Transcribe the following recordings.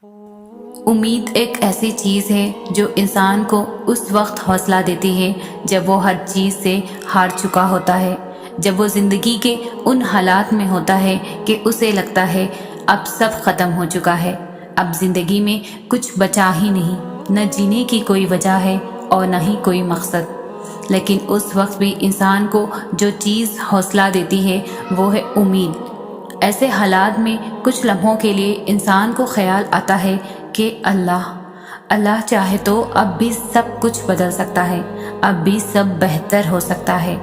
امید ایک ایسی چیز ہے جو انسان کو اس وقت حوصلہ دیتی ہے جب وہ ہر چیز سے ہار چکا ہوتا ہے، جب وہ زندگی کے ان حالات میں ہوتا ہے کہ اسے لگتا ہے اب سب ختم ہو چکا ہے، اب زندگی میں کچھ بچا ہی نہیں، نہ جینے کی کوئی وجہ ہے اور نہ ہی کوئی مقصد۔ لیکن اس وقت بھی انسان کو جو چیز حوصلہ دیتی ہے وہ ہے امید۔ ایسے حالات میں کچھ لمحوں کے لیے انسان کو خیال آتا ہے کہ اللہ چاہے تو اب بھی سب کچھ بدل سکتا ہے، اب بھی سب بہتر ہو سکتا ہے۔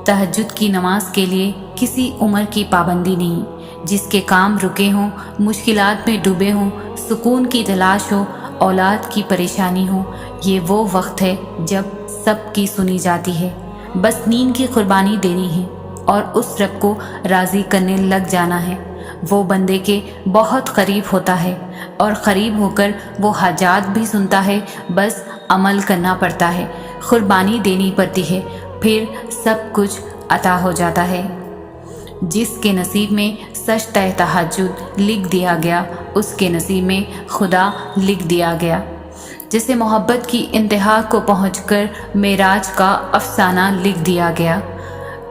تہجد کی نماز کے لیے کسی عمر کی پابندی نہیں، جس کے کام رکے ہوں، مشکلات میں ڈوبے ہوں، سکون کی تلاش ہو، اولاد کی پریشانی ہو، یہ وہ وقت ہے جب سب کی سنی جاتی ہے۔ بس نیند کی قربانی دینی ہے اور اس رب کو راضی کرنے لگ جانا ہے۔ وہ بندے کے بہت قریب ہوتا ہے اور قریب ہو کر وہ حاجات بھی سنتا ہے، بس عمل کرنا پڑتا ہے، قربانی دینی پڑتی ہے، پھر سب کچھ عطا ہو جاتا ہے۔ جس کے نصیب میں سجدہ تہجد لکھ دیا گیا، اس کے نصیب میں خدا لکھ دیا گیا۔ جسے محبت کی انتہا کو پہنچ کر معراج کا افسانہ لکھ دیا گیا۔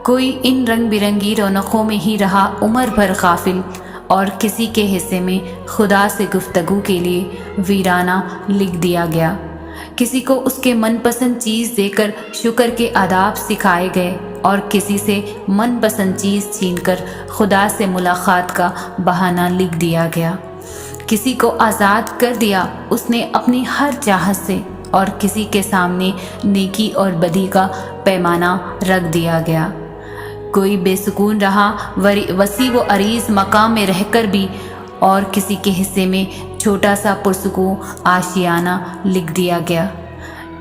کوئی ان رنگ برنگی رونقوں میں ہی رہا عمر بھر غافل، اور کسی کے حصے میں خدا سے گفتگو کے لیے ویرانہ لکھ دیا گیا۔ کسی کو اس کے من پسند چیز دے کر شکر کے آداب سکھائے گئے اور کسی سے من پسند چیز چھین کر خدا سے ملاقات کا بہانہ لکھ دیا گیا۔ کسی کو آزاد کر دیا اس نے اپنی ہر چاہت سے، اور کسی کے سامنے نیکی اور بدی کا پیمانہ رکھ دیا گیا۔ کوئی بے سکون رہا وسیع و عریض مقام میں رہ کر بھی، اور کسی کے حصے میں چھوٹا سا پرسکون آشیانہ لکھ دیا گیا۔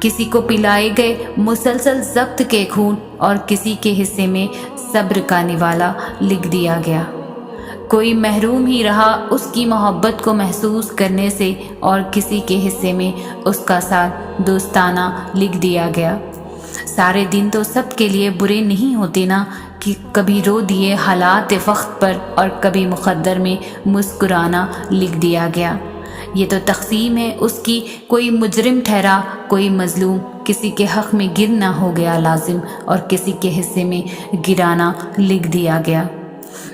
کسی کو پلائے گئے مسلسل ضبط کے خون، اور کسی کے حصے میں صبر کا نوالا لکھ دیا گیا۔ کوئی محروم ہی رہا اس کی محبت کو محسوس کرنے سے، اور کسی کے حصے میں اس کا ساتھ دوستانہ لکھ دیا گیا۔ سارے دن تو سب کے لیے برے نہیں ہوتے نا، کہ کبھی رو دیے حالات وقت پر اور کبھی مقدر میں مسکرانا لکھ دیا گیا۔ یہ تو تقسیم ہے اس کی، کوئی مجرم ٹھہرا کوئی مظلوم، کسی کے حق میں گرنا ہو گیا لازم اور کسی کے حصے میں گرانا لکھ دیا گیا۔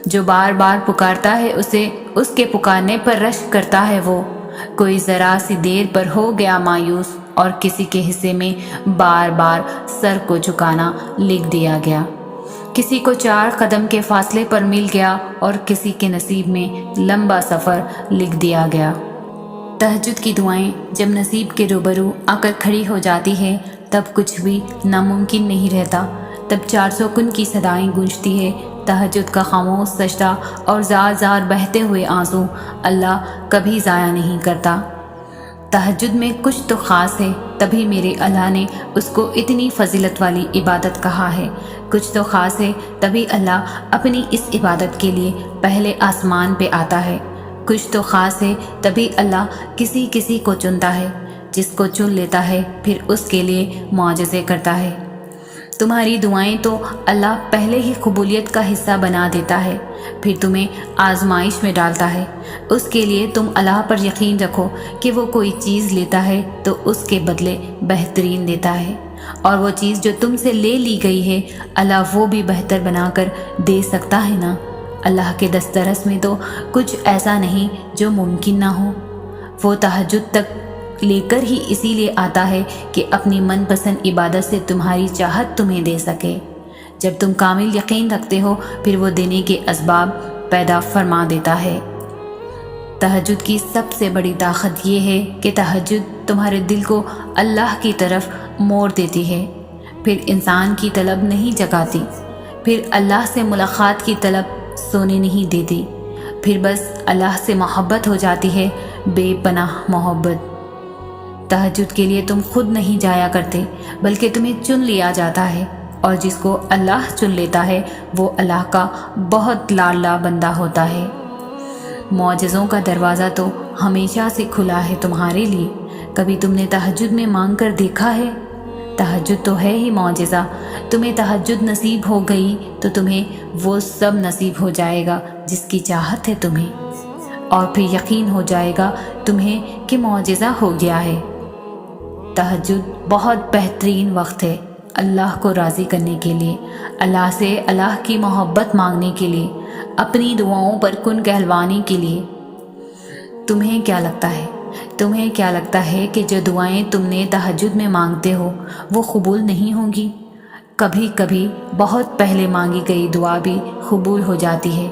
جو بار بار پکارتا ہے اسے، اس کے پکارنے پر رشک کرتا ہے وہ۔ کوئی ذرا سی دیر پر ہو گیا مایوس، اور کسی کے حصے میں بار بار سر کو جھکانا لکھ دیا گیا۔ کسی کو 4 قدم کے فاصلے پر مل گیا اور کسی کے نصیب میں لمبا سفر لکھ دیا گیا۔ تہجد کی دعائیں جب نصیب کے روبرو آ کر کھڑی ہو جاتی ہے تب کچھ بھی ناممکن نہیں رہتا۔ تب 400 کن کی صدائیں گونجتی ہے، تہجد کا خاموش سجدہ اور زار زار بہتے ہوئے آنسو اللہ کبھی ضائع نہیں کرتا۔ تہجد میں کچھ تو خاص ہے، تبھی میرے اللہ نے اس کو اتنی فضیلت والی عبادت کہا ہے۔ کچھ تو خاص ہے، تبھی اللہ اپنی اس عبادت کے لیے پہلے آسمان پہ آتا ہے۔ کچھ تو خاص ہے، تبھی اللہ کسی کو چنتا ہے، جس کو چن لیتا ہے پھر اس کے لیے معجزے کرتا ہے۔ تمہاری دعائیں تو اللہ پہلے ہی قبولیت کا حصہ بنا دیتا ہے، پھر تمہیں آزمائش میں ڈالتا ہے۔ اس کے لیے تم اللہ پر یقین رکھو کہ وہ کوئی چیز لیتا ہے تو اس کے بدلے بہترین دیتا ہے، اور وہ چیز جو تم سے لے لی گئی ہے اللہ وہ بھی بہتر بنا کر دے سکتا ہے نا۔ اللہ کے دسترس میں تو کچھ ایسا نہیں جو ممکن نہ ہو۔ وہ تہجد تک لے کر ہی اسی لیے آتا ہے کہ اپنی من پسند عبادت سے تمہاری چاہت تمہیں دے سکے۔ جب تم کامل یقین رکھتے ہو پھر وہ دینے کے اسباب پیدا فرما دیتا ہے۔ تہجد کی سب سے بڑی طاقت یہ ہے کہ تہجد تمہارے دل کو اللہ کی طرف موڑ دیتی ہے، پھر انسان کی طلب نہیں جگاتی، پھر اللہ سے ملاقات کی طلب سونے نہیں دیتی، پھر بس اللہ سے محبت ہو جاتی ہے، بے پناہ محبت۔ تہجد کے لیے تم خود نہیں جایا کرتے بلکہ تمہیں چن لیا جاتا ہے، اور جس کو اللہ چن لیتا ہے وہ اللہ کا بہت لاڈلا بندہ ہوتا ہے۔ معجزوں کا دروازہ تو ہمیشہ سے کھلا ہے تمہارے لیے۔ کبھی تم نے تہجد میں مانگ کر دیکھا ہے؟ تہجد تو ہے ہی معجزہ۔ تمہیں تہجد نصیب ہو گئی تو تمہیں وہ سب نصیب ہو جائے گا جس کی چاہت ہے تمہیں۔ اور پھر یقین ہو جائے گا تمہیں کہ معجزہ ہو گیا ہے۔ تہجد بہت بہترین وقت ہے اللہ کو راضی کرنے کے لیے، اللہ سے اللہ کی محبت مانگنے کے لیے، اپنی دعاؤں پر کن کہلوانے کے لیے۔ تمہیں کیا لگتا ہے کہ جو دعائیں تم نے تہجد میں مانگتے ہو وہ قبول نہیں ہوں گی؟ کبھی کبھی بہت پہلے مانگی گئی دعا بھی قبول ہو جاتی ہے،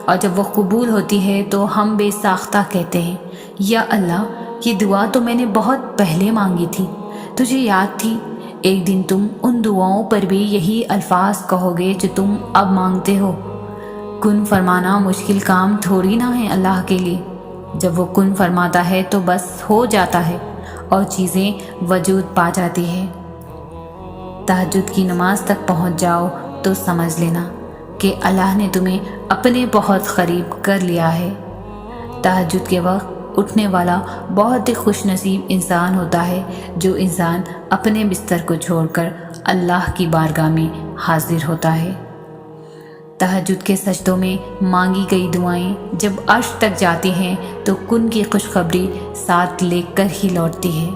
اور جب وہ قبول ہوتی ہے تو ہم بے ساختہ کہتے ہیں، یا اللہ یہ دعا تو میں نے بہت پہلے مانگی تھی، تجھے یاد تھی۔ ایک دن تم ان دعاؤں پر بھی یہی الفاظ کہو گے جو تم اب مانگتے ہو۔ کن فرمانا مشکل کام تھوڑی نہ ہے اللہ کے لیے۔ جب وہ کن فرماتا ہے تو بس ہو جاتا ہے اور چیزیں وجود پا جاتی ہے۔ تہجد کی نماز تک پہنچ جاؤ تو سمجھ لینا کہ اللہ نے تمہیں اپنے بہت قریب کر لیا ہے۔ تہجد کے وقت اٹھنے والا بہت ہی خوش نصیب انسان ہوتا ہے جو انسان اپنے بستر کو چھوڑ کر اللہ کی بارگاہ میں حاضر ہوتا ہے۔ تہجد کے سجدوں میں مانگی گئی دعائیں جب عرش تک جاتی ہیں تو کن کی خوشخبری ساتھ لے کر ہی لوٹتی ہے۔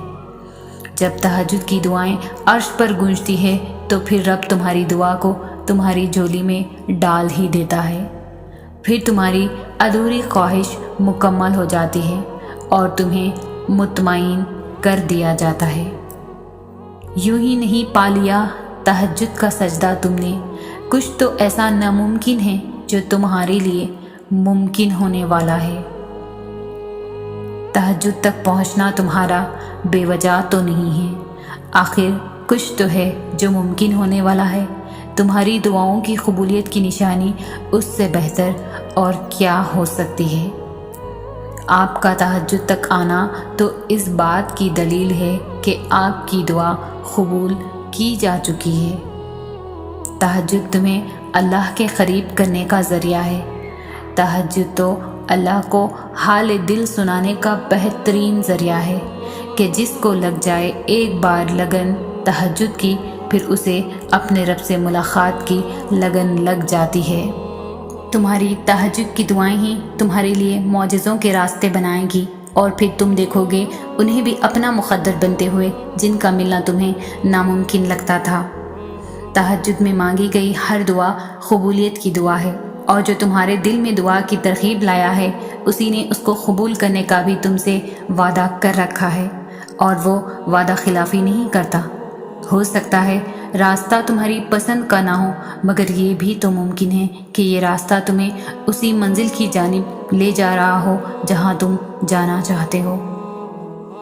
جب تہجد کی دعائیں عرش پر گونجتی ہے تو پھر رب تمہاری دعا کو تمہاری جھولی میں ڈال ہی دیتا ہے۔ پھر تمہاری ادھوری خواہش مکمل ہو جاتی ہے اور تمہیں مطمئن کر دیا جاتا ہے۔ یوں ہی نہیں پا لیا تہجد کا سجدہ تم نے، کچھ تو ایسا ناممکن ہے جو تمہارے لیے ممکن ہونے والا ہے۔ تہجد تک پہنچنا تمہارا بے وجہ تو نہیں ہے، آخر کچھ تو ہے جو ممکن ہونے والا ہے۔ تمہاری دعاؤں کی قبولیت کی نشانی اس سے بہتر اور کیا ہو سکتی ہے؟ آپ کا تہجد تک آنا تو اس بات کی دلیل ہے کہ آپ کی دعا قبول کی جا چکی ہے۔ تہجد تمہیں اللہ کے قریب کرنے کا ذریعہ ہے۔ تہجد تو اللہ کو حال دل سنانے کا بہترین ذریعہ ہے کہ جس کو لگ جائے ایک بار لگن تہجد کی، پھر اسے اپنے رب سے ملاقات کی لگن لگ جاتی ہے۔ تمہاری تہجد کی دعائیں ہی تمہارے لیے معجزوں کے راستے بنائیں گی، اور پھر تم دیکھو گے انہیں بھی اپنا مقدر بنتے ہوئے جن کا ملنا تمہیں ناممکن لگتا تھا۔ تہجد میں مانگی گئی ہر دعا قبولیت کی دعا ہے، اور جو تمہارے دل میں دعا کی ترغیب لایا ہے اسی نے اس کو قبول کرنے کا بھی تم سے وعدہ کر رکھا ہے، اور وہ وعدہ خلافی نہیں کرتا۔ ہو سکتا ہے راستہ تمہاری پسند کا نہ ہو، مگر یہ بھی تو ممکن ہے کہ یہ راستہ تمہیں اسی منزل کی جانب لے جا رہا ہو جہاں تم جانا چاہتے ہو۔